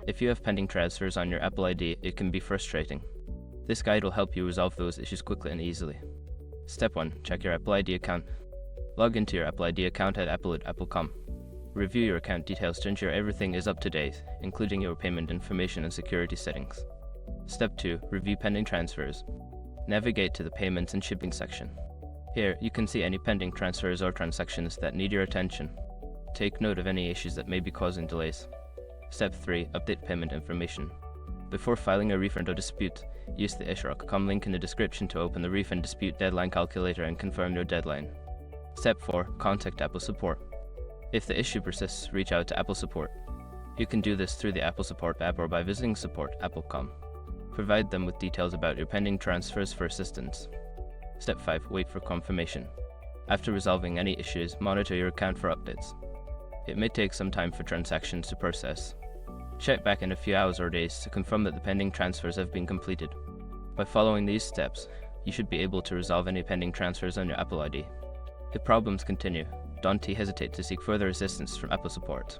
If you have pending transfers on your Apple ID, it can be frustrating. This guide will help you resolve those issues quickly and easily. Step 1. Check your Apple ID account. Log into your Apple ID account at apple.apple.com. Review your account details to ensure everything is up to date, including your payment information and security settings. Step 2. Review pending transfers. Navigate to the Payments and Shipping section. Here, you can see any pending transfers or transactions that need your attention. Take note of any issues that may be causing delays. Step 3. Update payment information. Before filing a refund or dispute, use the Ishraq.com link in the description to open the refund dispute deadline calculator and confirm your deadline. Step 4. Contact Apple Support. If the issue persists, reach out to Apple Support. You can do this through the Apple Support app or by visiting support.apple.com. Provide them with details about your pending transfers for assistance. Step 5. Wait for confirmation. After resolving any issues, monitor your account for updates. It may take some time for transactions to process. Check back in a few hours or days to confirm that the pending transfers have been completed. By following these steps, you should be able to resolve any pending transfers on your Apple ID. If problems continue, don't hesitate to seek further assistance from Apple Support.